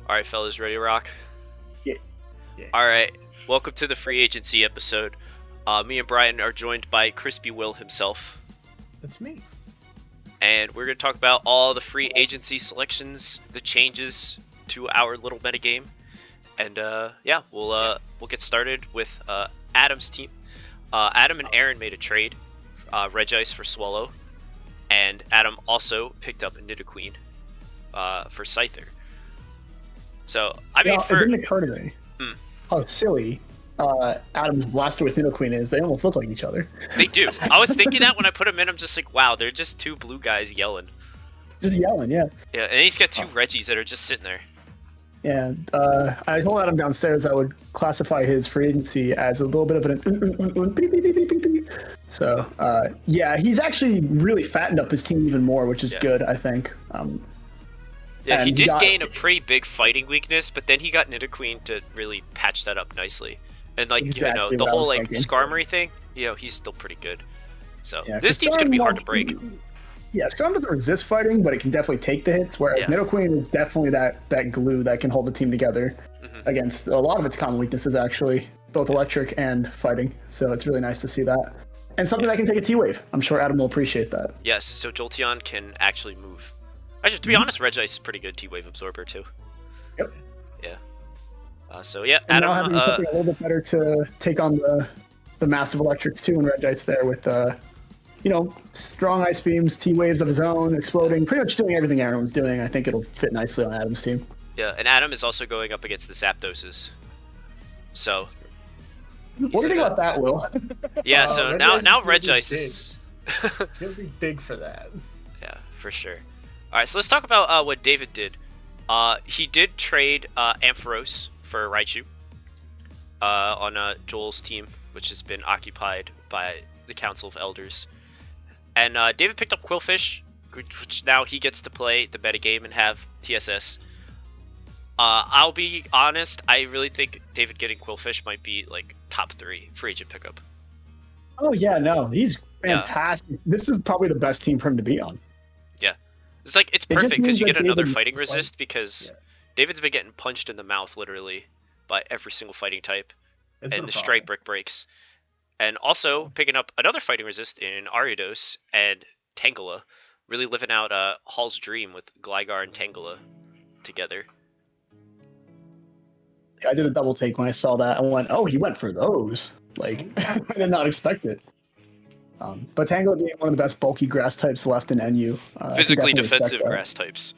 All right, fellas, ready to rock? Yeah. Yeah. All right, welcome to the free agency episode. Me and Brian are joined by Crispy Will himself, That's me. and we're going to talk about all the free agency selections, the changes to our little metagame, and we'll get started with Adam's team. Adam and Aaron made a trade, Regice for Swallow, and Adam also picked up a Nidoqueen for Scyther. So, I mean, It didn't occur to me how silly Adam's Blastoise Nidoqueen is. They almost look like each other. They do. I was thinking that when I put them in, I'm just like, wow, they're just two blue guys yelling. Just yelling, yeah. Yeah, and he's got two Reggies that are just sitting there. Yeah. I told Adam downstairs I would classify his free agency as a little bit of an beep, beep, beep, beep, beep, beep. So, yeah, he's actually really fattened up his team even more, which is good, I think. Yeah, he did gain a pretty big fighting weakness, but then he got Nidoqueen to really patch that up nicely. And like Exactly the what I whole was like thinking. Skarmory thing, he's still pretty good. So Yeah, this 'cause team's gonna be hard to Skarmory- break. Yeah, Skarmory doesn't resist fighting, but it can definitely take the hits, whereas Yeah. Nidoqueen is definitely that glue that can hold the team together against a lot of its common weaknesses, actually, both electric and fighting. So it's really nice to see that. And something that can take a T-Wave. I'm sure Adam will appreciate that. Yes, so Jolteon can actually move. Actually, to be honest, Regice is pretty good T-Wave absorber too. Yep. Yeah. And Adam. now having something a little bit better to take on the massive electrics too, and Regites there with strong ice beams, T-Waves of his own, exploding, pretty much doing everything Aaron was doing. I think it'll fit nicely on Adam's team. Yeah, and Adam is also going up against the Zapdoses. So. What do you think about that, Will? Yeah. So now Regice Regice is. It's gonna be big for that. Yeah, for sure. All right, so let's talk about what David did. He did trade Ampharos for Raichu on Joel's team, which has been occupied by the Council of Elders. And David picked up Quillfish, which now he gets to play the metagame and have TSS. I'll be honest, I really think David getting Quillfish might be like top 3 free agent pickup. Oh yeah, no, he's fantastic. Yeah. This is probably the best team for him to be on. Yeah, it's perfect because you get another fighting resist because David's been getting punched in the mouth literally by every single fighting type, and the straight brick breaks. And also picking up another fighting resist in Ariados and Tangela, really living out Hall's dream with Gligar and Tangela together. I did a double take when I saw that. I went, oh, he went for those. Like, I did not expect it. But Tangela being one of the best bulky grass types left in NU. Physically defensive grass types.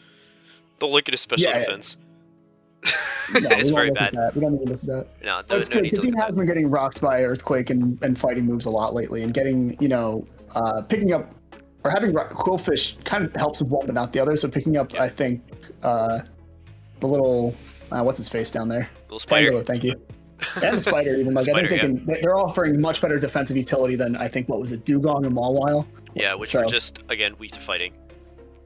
Don't look at his special defense. No, it's very bad. We don't need to look at that. No, it's good. The team has been getting rocked by Earthquake and fighting moves a lot lately, and getting, picking up or having Quillfish kind of helps with one but not the other. So picking up, I think, the little what's his face down there? Little spider. Tangela, thank you. And the spider, even like Spider, I think they're offering much better defensive utility than I think what was it, Dugong and Mawile. Yeah, which are just again weak to fighting.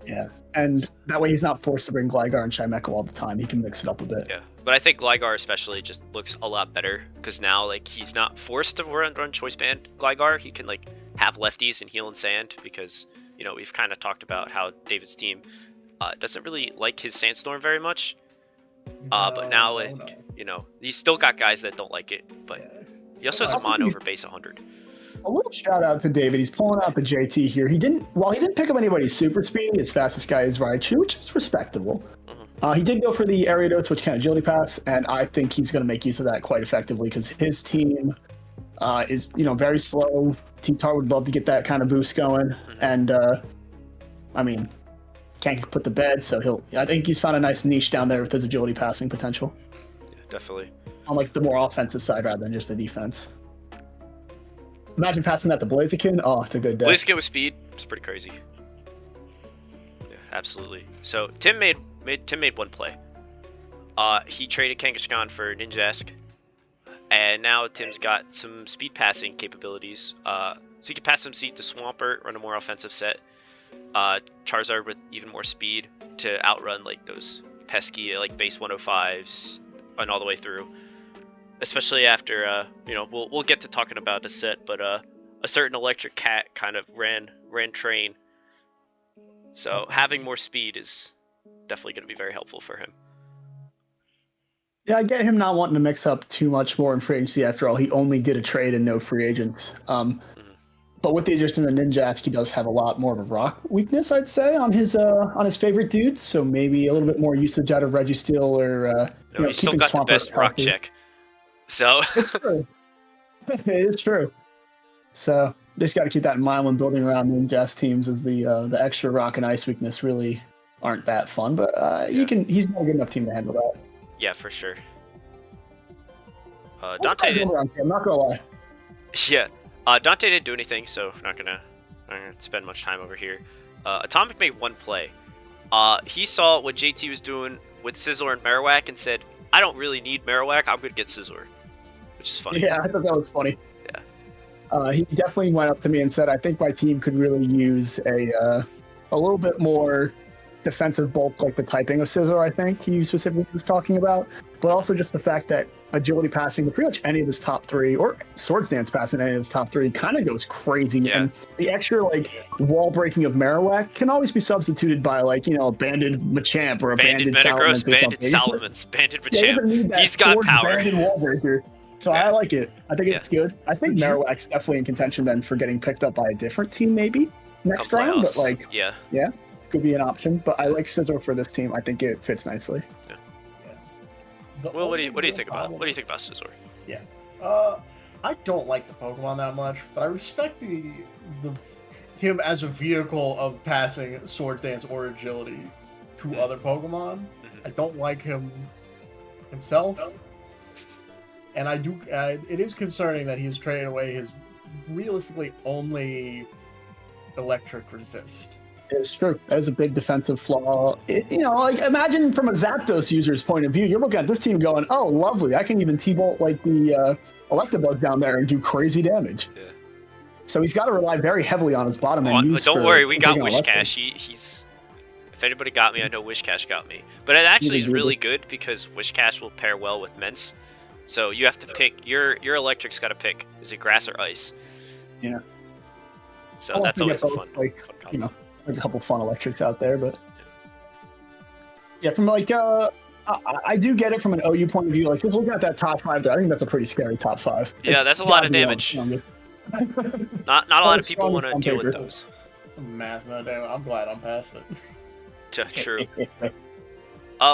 Yeah, and that way he's not forced to bring Gligar and Chimecho all the time. He can mix it up a bit. Yeah, but I think Gligar especially just looks a lot better because now like he's not forced to run choice band Gligar. He can like have lefties and heal and sand because we've kind of talked about how David's team doesn't really like his Sandstorm very much. But now he's still got guys that don't like it. But he also has a Mon over base 100. A little shout out to David. He's pulling out the JT here. He didn't pick up anybody's super speed, his fastest guy is Raichu, which is respectable. He did go for the Ariados, which can agility pass, and I think he's going to make use of that quite effectively because his team is very slow. Team Tar would love to get that kind of boost going, and can't get put to bed, so I think he's found a nice niche down there with his agility passing potential. Yeah, definitely. On like the more offensive side rather than just the defense. Imagine passing that to Blaziken. Oh, it's a good day. Blaziken with speed. It's pretty crazy. Yeah, absolutely. So Tim made one play. He traded Kangaskhan for Ninjask, and now Tim's got some speed passing capabilities. So he can pass some seed to Swampert, run a more offensive set. Charizard with even more speed to outrun like those pesky like base 105s and all the way through. Especially after we'll get to talking about the set, but a certain electric cat kind of ran train. So having more speed is definitely going to be very helpful for him. Yeah, I get him not wanting to mix up too much more in free agency. After all, he only did a trade and no free agents. Mhm. But with the addition of Ninjask, he does have a lot more of a rock weakness, I'd say, on his favorite dudes. So maybe a little bit more usage out of Reggie Steele or No, he's still keeping got the Swampert best rock healthy. check. So It's true. It is true. So just got to keep that in mind when building around Ninjask teams, as the extra rock and ice weakness really aren't that fun. But Yeah. he's not a good enough team to handle that. yeah, for sure. I'm Dante surprised didn't. I'm not gonna lie. Yeah. Dante didn't do anything, so not gonna spend much time over here. Atomic made one play. He saw what JT was doing with Sizzler and Marowak and said, "I don't really need Marowak. I'm gonna get Sizzler," which is funny. Yeah, I thought that was funny. Yeah. He definitely went up to me and said, "I think my team could really use a little bit more defensive bulk, like the typing of Scissor." I think he specifically was talking about, but also just the fact that agility passing to pretty much any of his top three, or sword stance passing any of his top three, kind of goes crazy. Yeah. And the extra wall breaking of Marowak can always be substituted by a banded Machamp or a Banded banded Metagross, Salamence or Banded something. Salamence, Banded Yeah, he doesn't Machamp. need that He's got fourth power. banded wall breaker. So Yeah. I like it. I think it's good. I think Would you- Marowak's definitely in contention then for getting picked up by a different team maybe next Come round, playoffs. but yeah. could be an option. But I like Scizor for this team. I think it fits nicely. Well, what do you think about Scizor? I don't like the Pokemon that much, but I respect the him as a vehicle of passing Sword Dance or Agility to other Pokemon. I don't like him himself, and I do. It is concerning that he has traded away his realistically only electric resist. It's true. That is a big defensive flaw. Imagine from a Zapdos user's point of view, you're looking at this team going, "Oh, lovely! I can even T-Bolt like the Electabuzz down there and do crazy damage." Yeah. So he's got to rely very heavily on his bottom end. But don't worry, we got taking Wish electrics. Cash. He's. If anybody got me, I know Wish Cash got me. But it actually is really good because Wish Cash will pair well with Mence. So you have to pick your electric's got to pick. Is it grass or ice? Yeah. So I'll have that's to always get a both, fun combo. like a couple fun electrics out there, but yeah, from I do get it from an OU point of view. Like just looking at that top five there, I think that's a pretty scary top five. Yeah, that's a lot of damage. Not Not a lot of it's people strong want to on deal with paper. those. It's a math meltdown. I'm glad I'm past it. True.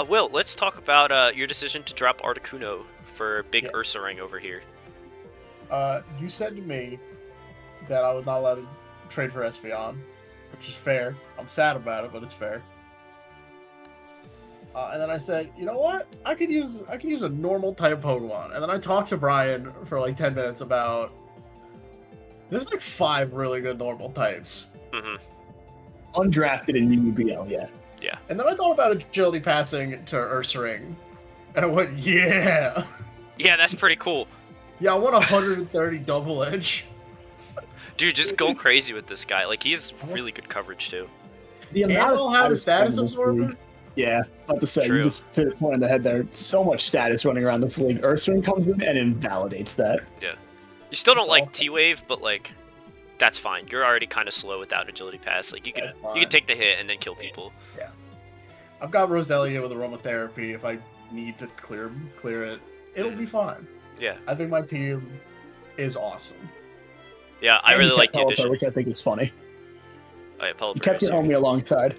Will, let's talk about your decision to drop Articuno for Big Yeah. Ursaring over here. You said to me that I was not allowed to trade for Espeon, which is fair. I'm sad about it, but it's fair. And then I said, you know what? I could use a normal type Pokemon. And then I talked to Brian for like 10 minutes about there's like 5 really good normal types. Mm-hmm. Undrafted in UBL, yeah. And then I thought about agility passing to Ursaring, and I went, yeah, Yeah, that's pretty cool. yeah, I want 130 double edge. Dude, just go crazy with this guy. Like, he has really good coverage, too. The And amount I'll have a status in this absorber. league- Yeah, about to say, True. you just hit a point on the head there. So much status running around this league. Ursaring comes in and invalidates that. You still don't That's like awful. T-Wave, but, like, that's fine. You're already kind of slow without an agility pass. Like, you That's can fine. take the hit and then kill people. I've got Roselia with aromatherapy. If I need to clear it, it'll be fine. Yeah. I think my team is awesome. Yeah, I And really you like kept the Pelipper, addition. which I think is funny. Oh, yeah, You Pelipper kept is your here. homie alongside.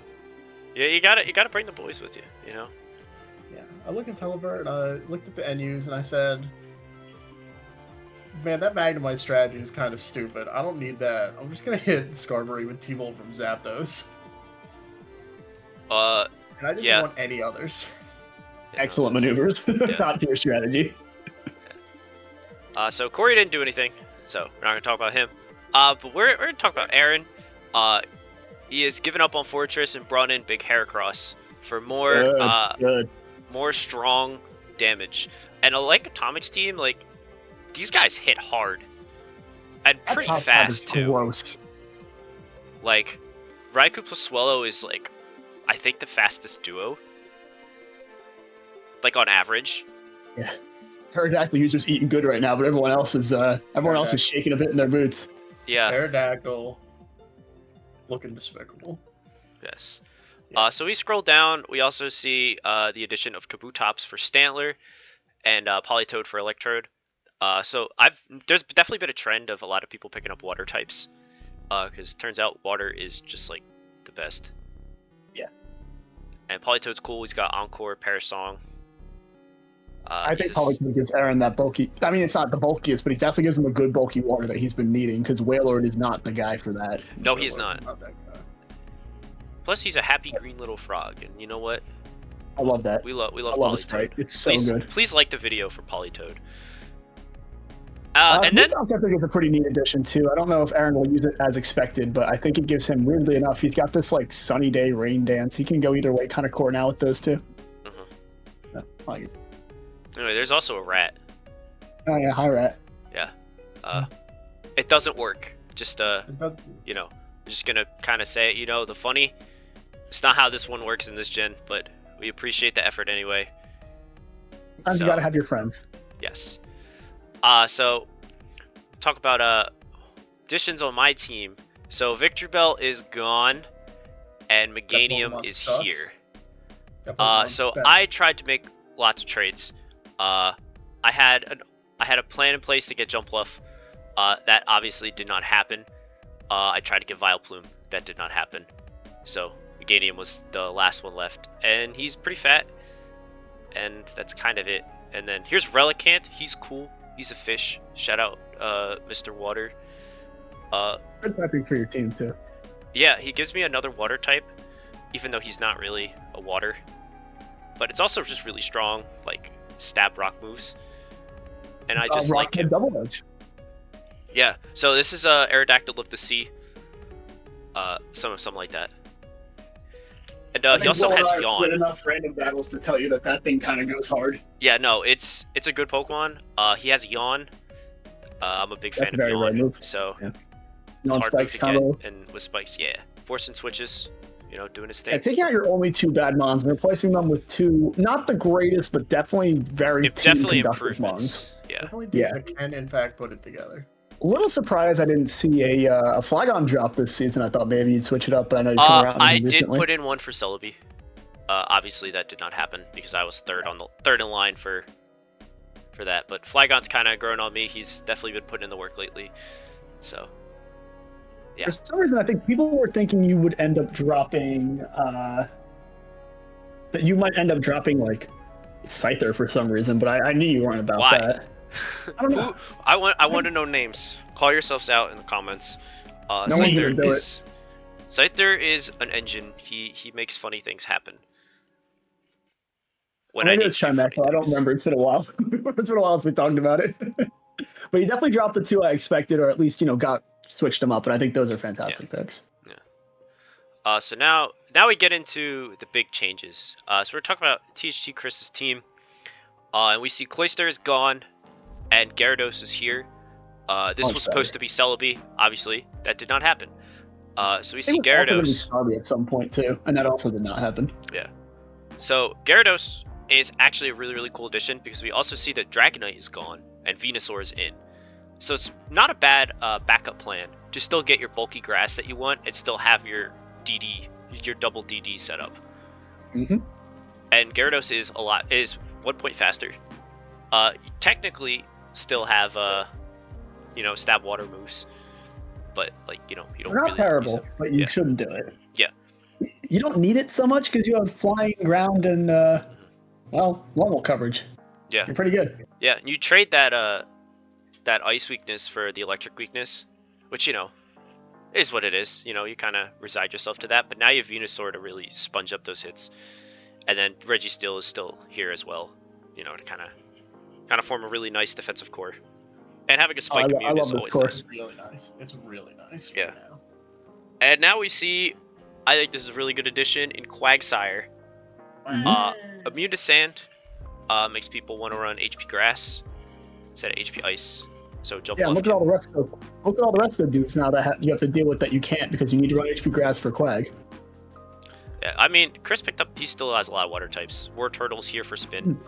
Yeah, you gotta bring the boys with you, you know? Yeah, I looked at Pelipper and I looked at the NUs and I said, man, that Magnemite strategy is kind of stupid. I don't need that. I'm just gonna hit Skarmory with T-Bolt from Zapdos. And I didn't Yeah. want any others. Yeah, Excellent that's- maneuvers. Top tier strategy. So Corey didn't do anything, so we're not gonna talk about him. But we're gonna talk about Aaron. He has given up on Fortress and brought in Big Heracross for Good. more strong damage. And like Atomic's team, like these guys hit hard and That pretty top five is fast too. Gross. Like Raikou plus Swallow is like I think the fastest duo. Like on average. Pterodactyl users eating good right now, but everyone else is shaking a bit in their boots. Yeah. Aerodactyl. Looking despicable. Yes. Yeah. So we scroll down. We also see the addition of Kabutops for Stantler, and Politoed for Electrode. So there's definitely been a trend of a lot of people picking up water types, because it turns out water is just like the best. Yeah. And Politoad's cool. He's got Encore, Perish Song. I think Politoed gives Aaron that bulky. I mean, it's not the bulkiest, but he definitely gives him a good bulky water that he's been needing. Because Wailord is not the guy for that. No, he's not. Not that guy. Plus, he's a happy green little frog, and you know what? I love that. We love I love the sprite. Politoed. It's so Please, good. please like the video for Politoad. And And then I think it's a pretty neat addition too. I don't know if Aaron will use it as expected, but I think it gives him, weirdly enough, he's got this like sunny day rain dance. He can go either way kind of core now with those two. Yeah, I like it. anyway, there's also a rat. Oh yeah, hi rat. Yeah. It doesn't work. Just It does- you know, I'm just gonna kind of say it. You know, the funny. It's not how this one works in this gen, but we appreciate the effort anyway. Sometimes you gotta have your friends. Yes. So talk about additions on my team. So Victory Bell is gone, and Meganium Pokemon is sucks. here. That Pokemon's So bad. I tried to make lots of trades. I had a plan in place to get Jumpluff. That obviously did not happen. I tried to get Vileplume. That did not happen. So Meganium was the last one left, and he's pretty fat. And that's kind of it. And then here's Relicanth. He's cool. He's a fish. Shout out, Mr. Water. Good typing for your team too. Yeah, he gives me another water type, even though he's not really a water. But it's also just really strong, like stab rock moves. And I just like him. Double edge. Yeah, so this is Aerodactyl of the Sea. Something like that. And he also has Yawn. Enough random battles to tell you that thing kind of goes hard. Yeah, no, it's a good Pokemon. He has Yawn. I'm a big fan of very rare Yawn, move. so Yeah. it's hard move Non-spikes to combo. get. And with spikes, yeah, force and switches, you know, doing his Yeah, thing. taking out your only two bad mons and replacing them with two, not the greatest, but definitely very Definitely team-conductive mons. improvements. Yeah, Definitely Yeah. that can in fact put it together. A little surprised I didn't see a Flygon drop this season. I thought maybe you'd switch it up, but I know you've come around I did recently. put in one for Celebi. Obviously that did not happen because I was third in line for that. But Flygon's kind of grown on me. He's definitely been putting in the work lately. So yeah. For some reason, I think people were thinking you would end up dropping that you might end up dropping like Scyther for some reason, but I knew you weren't about Why? that. I don't know. I want to know names. Call yourselves out in the comments. No one's gonna do it. Scyther is an engine. He makes funny things happen. When Maybe need it's to do Chimecho. funny I don't things. remember. It's been a while. It's been a while since we talked about it. But you definitely dropped the two I expected, or at least got switched them up. And I think those are fantastic picks. So now we get into the big changes. So we're talking about THT Chris's team, and we see Cloyster is gone, and Gyarados is here. This Much was supposed to be Celebi, obviously. That did not happen. So we see It was also gonna be Gyarados. Starmie at some point too, and that also did not happen. So Gyarados is actually a really, really cool addition because we also see that Dragonite is gone and Venusaur is in. So it's not a bad backup plan to still get your bulky grass that you want and still have your DD, your double DD setup. Mm-hmm. And Gyarados is 1 point faster. Technically, still have stab water moves, but you don't They're not really use terrible, them. but you Yeah. shouldn't do it. Yeah. You don't need it so much because you have flying, ground, and normal coverage. Yeah. You're pretty good. Yeah, you trade that ice weakness for the electric weakness, which is what it is. You kind of reside yourself to that, but now you have Venusaur to really sponge up those hits, and then Registeel is still here as well. To kind of form a really nice defensive core, and having a spike I immune love is this always core. nice. It's really nice. It's really nice. Yeah. Right now. And now we see, I think this is a really good addition in Quagsire. Immune to sand makes people want to run HP grass instead of HP ice. So jump Yeah, off. look at all the rest of the dudes now that you have to deal with that you can't because you need to run HP grass for Quag. Yeah, I mean, Chris picked up. He still has a lot of water types. War Turtle's here for spin.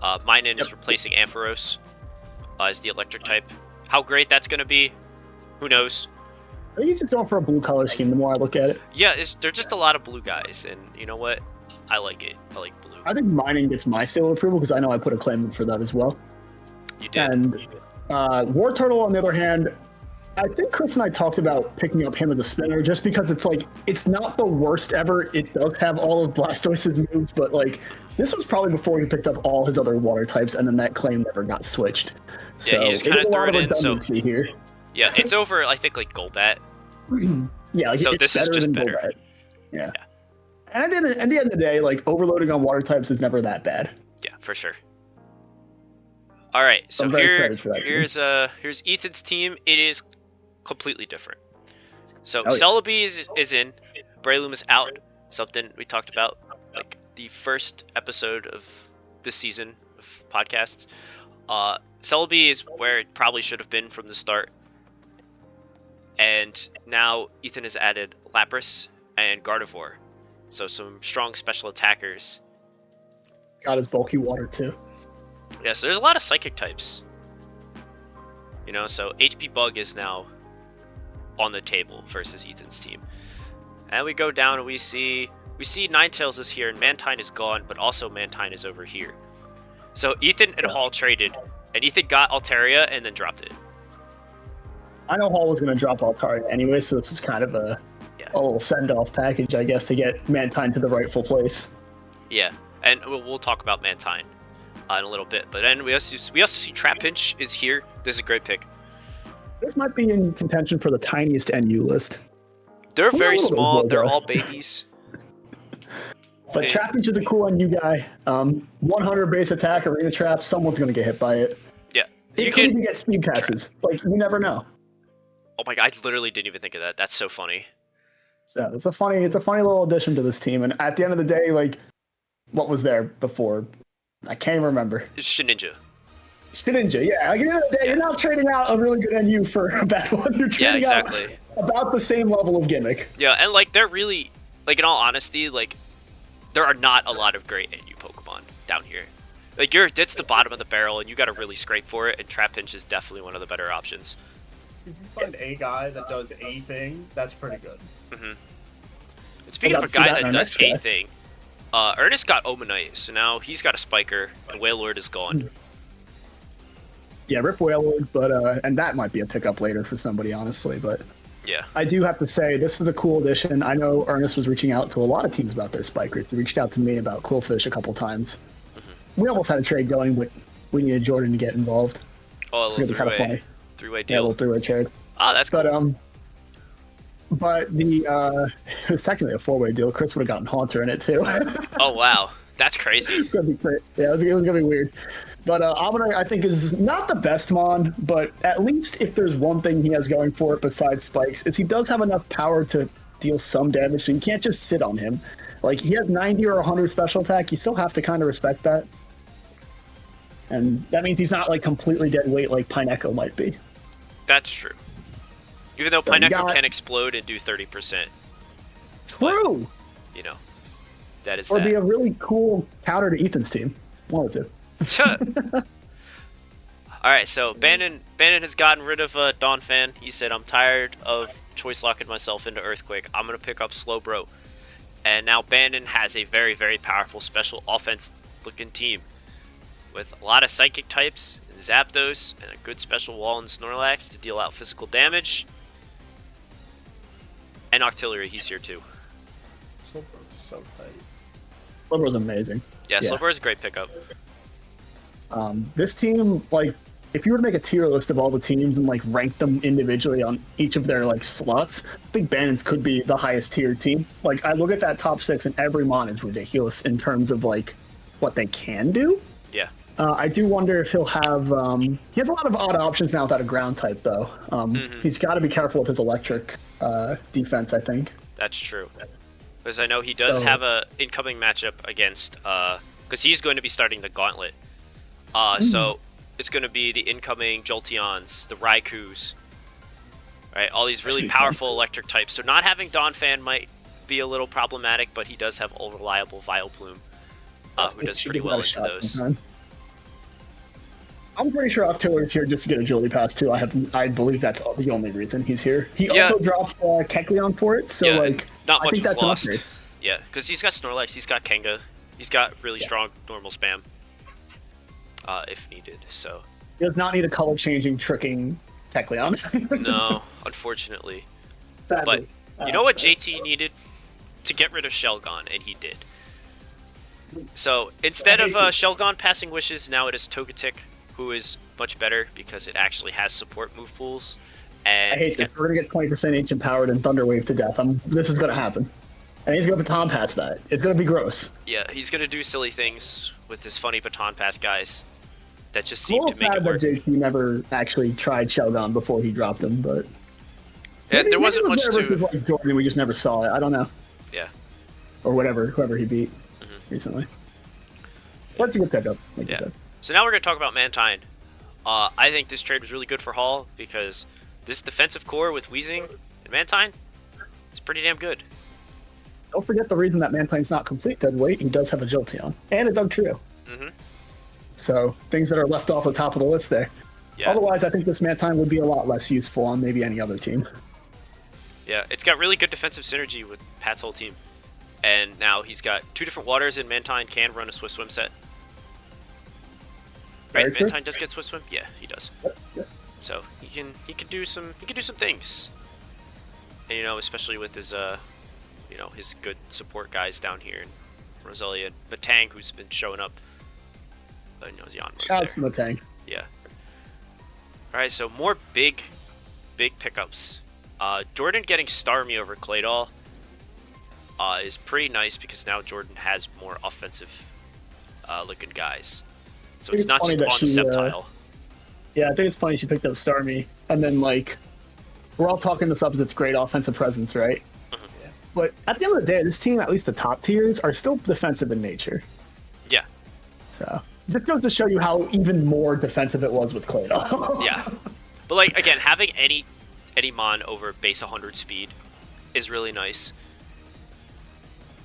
Minun is replacing Ampharos as the electric type. How great that's gonna be, who knows? I think he's just going for a blue color scheme. The more I look at it, Yeah, there's just a lot of blue guys, and you know what? I like it. I like blue. I think mining gets my seal of approval because I know I put a claim in for that as well. You did. And War Turtle, on the other hand, I think Chris and I talked about picking up him as a spinner just because it's like, it's not the worst ever. It does have all of Blastoise's moves, but like, this was probably before he picked up all his other water types, and then that claim never got switched. So he just kind of threw it in. So here. Yeah, it's over. I think like Golbat. Yeah, like, so it's this is just better. Golbat. Yeah. And at the end of the day, like overloading on water types is never that bad. Yeah, for sure. All right, so here's Ethan's team. It is completely different. So Celebi is in, Breloom is out. Something we talked about like the first episode of this season of podcasts. Celebi is where it probably should have been from the start. And now Ethan has added Lapras and Gardevoir. So some strong special attackers. Got his bulky water too. Yeah, so there's a lot of psychic types. You know, so HP Bug is now on the table versus Ethan's team. And we go down and we see Ninetales is here and Mantine is gone, but also Mantine is over here. So Ethan and Hall traded, and Ethan got Altaria and then dropped it. I know Hall was going to drop Altaria anyway, so this is kind of a little send-off package, I guess, to get Mantine to the rightful place. Yeah, and we'll talk about Mantine in a little bit. But then we also see Trapinch is here. This is a great pick. This might be in contention for the tiniest NU list. They're very small. They're all babies. But Trapinch is a cool NU guy. 100 base attack, arena trap. Someone's going to get hit by it. Yeah. It could even get speed passes. Like, you never know. Oh my god, I literally didn't even think of that. That's so funny. So it's a funny little addition to this team. And at the end of the day, like, what was there before? I can't even remember. It's Shedinja. Shedinja, yeah. Like, at the end of the day, you're not trading out a really good NU for a bad one. You're trading out about the same level of gimmick. Yeah, and like they're really, like, in all honesty, like, there are not a lot of great NU Pokemon down here. Like, it's the bottom of the barrel, and you got to really scrape for it. And Trapinch is definitely one of the better options. If you find a guy that does a thing, that's pretty good. Mm-hmm. And speaking of a guy that does a thing, Ernest got Omanite, so now he's got a Spiker, and Wailord is gone. Yeah, rip Wailord, but and that might be a pickup later for somebody, honestly. But yeah, I do have to say this is a cool addition. I know Ernest was reaching out to a lot of teams about their Spikers. He reached out to me about Quillfish a couple times. We almost had a trade going, but we needed Jordan to get involved. Oh, a little three-way deal. Yeah, a little three-way trade. Oh, that's cool. But it was technically a four-way deal. Chris would have gotten Haunter in it too. Oh wow, that's crazy. It's gonna be great. Yeah, it was gonna be weird. But Omanite, I think, is not the best Mon, but at least if there's one thing he has going for it besides spikes, is he does have enough power to deal some damage, so you can't just sit on him. Like, he has 90 or 100 special attack, you still have to kind of respect that. And that means he's not, like, completely dead weight like Pineco might be. That's true. Even though Pineco can explode and do 30%. True! But, you know, that is Or be a really cool counter to Ethan's team. One or two. Alright, so Bannon has gotten rid of Donphan. He said, I'm tired of choice locking myself into Earthquake. I'm going to pick up Slowbro. And now Bannon has a very, very powerful special offense looking team with a lot of psychic types, and Zapdos, and a good special wall in Snorlax to deal out physical damage. And Octillery, he's here too. Slowbro's so tight. Slowbro's amazing. Yeah, Slowbro's a great pickup. This team, like, if you were to make a tier list of all the teams and, like, rank them individually on each of their, like, slots, I think Bannon's could be the highest tier team. Like, I look at that top six and every Mon is ridiculous in terms of, like, what they can do. Yeah. I do wonder if he'll have, he has a lot of odd options now without a ground type, though. He's got to be careful with his electric defense, I think. That's true. Because I know he does have a incoming matchup against, because he's going to be starting the Gauntlet. So it's going to be the incoming Jolteons, the Raikus, right? All these really powerful electric types. So not having Donphan might be a little problematic, but he does have all reliable Vileplume, who does pretty well into those. I'm pretty sure Octillery's here just to get a agility pass too. I believe that's the only reason he's here. He also dropped Kecleon for it, so like not I much think was that's lost. an upgrade. Yeah, because he's got Snorlax, he's got Kenga, he's got really strong normal spam. If needed, so. He does not need a color changing tricking Kecleon. No, unfortunately. Sadly. But you know what JT needed? To get rid of Shelgon, and he did. So instead of Shelgon passing wishes, now it is Togetic, who is much better because it actually has support move pools. And I hate this. We're gonna get 20% ancient powered and Thunder Wave to death. This is gonna happen. And he's gonna baton pass that. It's gonna be gross. Yeah, he's gonna do silly things with his funny baton pass guys that just seem to make it it work. JT never actually tried Shelgon before he dropped him, but yeah, there wasn't much to. Like Jordan, we just never saw it. I don't know. Yeah. Or whoever he beat recently. That's a good pickup. Like you said. So now we're gonna talk about Mantine. I think this trade was really good for Hall because this defensive core with Weezing and Mantine is pretty damn good. Don't forget the reason that Mantine's not complete dead weight. He does have a Jolteon and a Dugtrio. So things that are left off the top of the list there. Yeah. Otherwise, I think this Mantine would be a lot less useful on maybe any other team. Yeah, it's got really good defensive synergy with Pat's whole team. And now he's got 2 different waters, and Mantine can run a Swift Swim set. Right, Mantine does get Swift Swim? Yeah, he does. Yep. So he can do some things. And you know, especially with his you know, his good support guys down here in Roselia, Batang, who's been showing up. You know, Yanma's there. That's Batang. Yeah. Alright, so more big pickups. Jordan getting Starmie over Claydol is pretty nice because now Jordan has more offensive looking guys. So it's not just on Sceptile. Yeah, I think it's funny she picked up Starmie, and then like we're all talking this up as its great offensive presence, right? Yeah. But at the end of the day, this team, at least the top tiers, are still defensive in nature. Yeah. So just goes to show you how even more defensive it was with Claydol. Yeah. But like again, having any Mon over base 100 speed is really nice.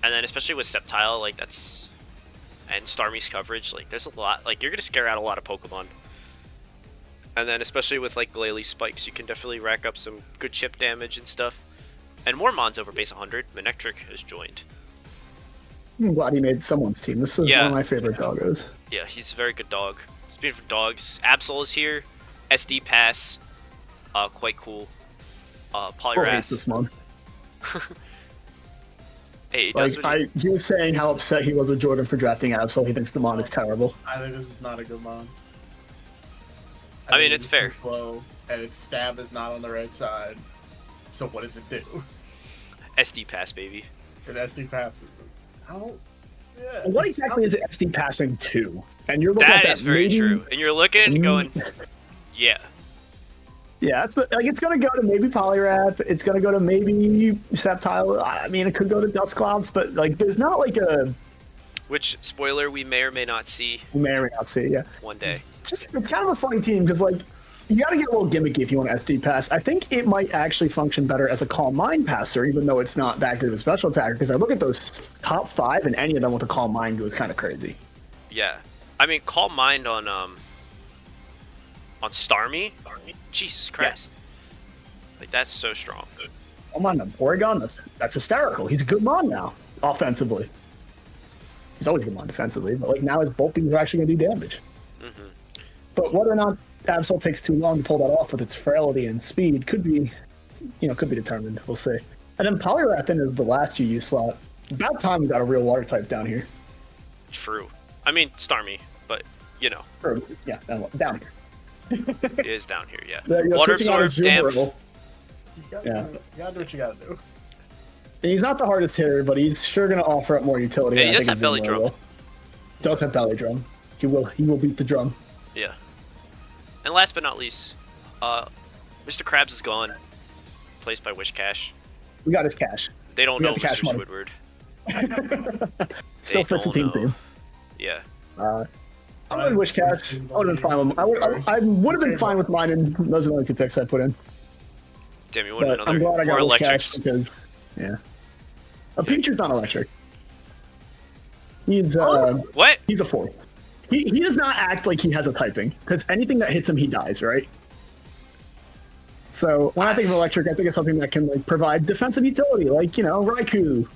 And then especially with Sceptile, like that's and Starmie's coverage, like there's a lot, like you're gonna scare out a lot of Pokemon. And then especially with like Glalie spikes, you can definitely rack up some good chip damage and stuff. And more Mons over base 100. Manectric has joined. I'm glad he made someone's team. This is one of my favorite doggos. Yeah, he's a very good dog. Speaking of dogs, Absol is here. SD Pass, quite cool. Poliwrath. Hates this one. Hey, he does he was saying how upset he was with Jordan for drafting Absol. He thinks the Mon is terrible. I think this is not a good Mon. I mean, it's fair. Slow, and its stab is not on the right side. So what does it do? SD Pass, baby. It SD passes. I don't. Yeah. What exactly is it SD passing to? And you're looking that at that is very true. And you're looking and going, yeah. Yeah, it's it's gonna go to maybe Poliwrath. It's gonna go to maybe Sceptile. I mean, it could go to Dusclops, but like, there's not like a. Which spoiler we may or may not see. We may or may not see, yeah. One day. It's kind of a funny team because like you got to get a little gimmicky if you want to SD pass. I think it might actually function better as a Calm Mind passer, even though it's not that good of a special attacker. Because I look at those top 5, and any of them with a Calm Mind goes kind of crazy. Yeah, I mean, Calm Mind on Starmie. Jesus Christ, like that's so strong. Calm Mind on Porygon, that's hysterical. He's a good Mon now, offensively. He's always a good Mon defensively, but like now his bulking are actually going to do damage. But whether or not Absol takes too long to pull that off with its frailty and speed could be determined. We'll see. And then Poliwrath then is the last UU slot. About time we got a real water type down here. True. I mean, Starmie, but you know. Or, yeah, down here. It is down here, yeah. Water Absorb, damn. You gotta do what you gotta do. He's not the hardest hitter, but he's sure going to offer up more utility. Yeah, he does have belly drum. Does have belly drum. He will beat the drum. Yeah. And last but not least, Mr. Krabs is gone. Placed by Wishcash. We got his cash. They don't know Mr. Squidward. Still fits the team theme. Yeah. I would Wishcash. I would have been fine with. I would have been fine with mine, and those are the only 2 picks I put in. Damn, you wanted I'm glad I got more Wishcash electrics. because, yeah. A Pichu's not electric. He's what? He's a 4. He does not act like he has a typing, because anything that hits him, he dies, right? So when I think of electric, I think of something that can like provide defensive utility, like, you know, Raikou,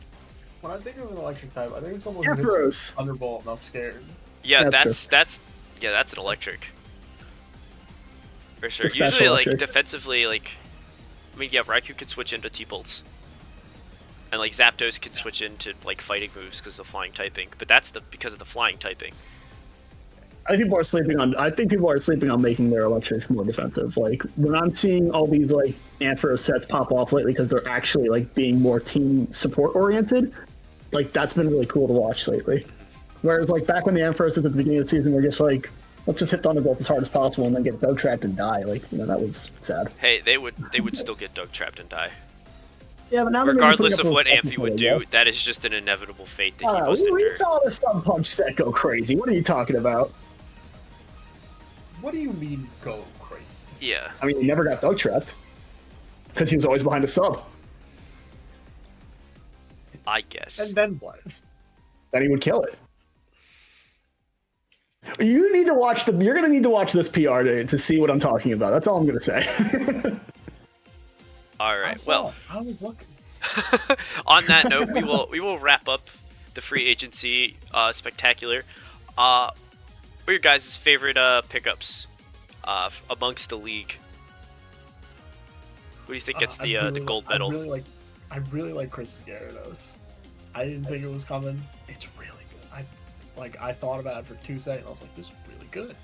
when I think of an electric type, I think of someone who Ampharos. hits Thunderbolt and I'm scared. Yeah, That's that's an electric. For sure. It's a special Usually, like, electric. defensively, like, I mean, yeah, Raikou can switch into T-Bolts. And, like, Zapdos can switch into, like, fighting moves because of the flying typing. But that's because of the flying typing. I think people are sleeping on making their electrics more defensive. Like, when I'm seeing all these, like, Ampharos sets pop off lately because they're actually, like, being more team support oriented, like, that's been really cool to watch lately. Whereas, like, back when the Ampharos at the beginning of the season were just like, let's just hit Thunderbolt as hard as possible and then get Doug trapped and die. Like, you know, that was sad. Hey, they would still get Doug trapped and die. Yeah, but now Regardless of what Amphi would do, that is just an inevitable fate that he must endure. We saw the Sun Punch set go crazy. What are you talking about? What do you mean go crazy? Yeah. I mean, he never got Doug trapped because he was always behind a sub. I guess. And then what? Then he would kill it. You need to watch You're gonna need to watch this PR to see what I'm talking about. That's all I'm gonna say. All right. Well, I was looking. on that note, we will wrap up the free agency spectacular. What are your guys' favorite pickups amongst the league? Who do you think gets the gold medal? I really like Chris Gyarados. I didn't think it was coming. It's really good. I thought about it for 2 seconds. I was like, this is really good.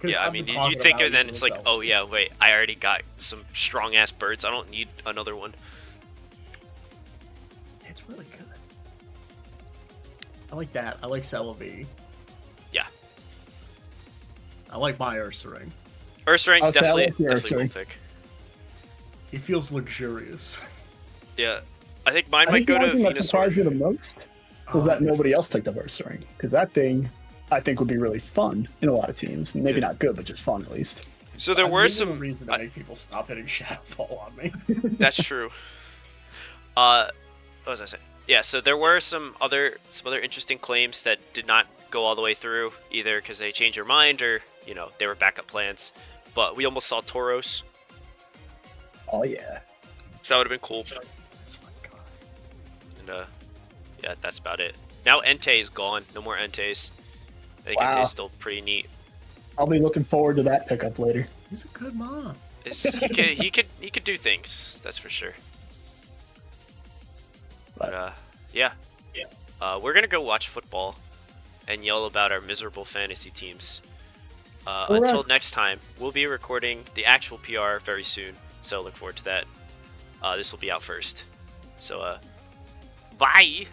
Yeah, I mean, you think and then it's like, oh yeah, wait, I already got some strong ass birds. I don't need another one. It's really good. I like that. I like Celebi. Yeah. I like my Ursaring. Ursaring, I'll say I definitely, like the definitely Ursaring. cool pick. He feels luxurious. Yeah, I think mine I might think go the to one thing that surprised me Venusaur. the most was that nobody else picked up Ursaring. Because that thing, I think, would be really fun in a lot of teams. Maybe not good, but just fun at least. So there were some reason to make people stop hitting Shadow Ball on me. That's true. What was I saying? Yeah, so there were some other interesting claims that did not go all the way through, either because they changed their mind or, you know, they were backup plans. But we almost saw Tauros, Oh, yeah. so that would have been cool. That's my god. And yeah, that's about it. Now Entei is gone. No more Enteis. I think Wow. Entei's still pretty neat. I'll be looking forward to that pickup later. He's a good mom. He could do things. That's for sure. But yeah. We're gonna go watch football and yell about our miserable fantasy teams. Until next time, we'll be recording the actual PR very soon, so look forward to that. This will be out first. So, bye!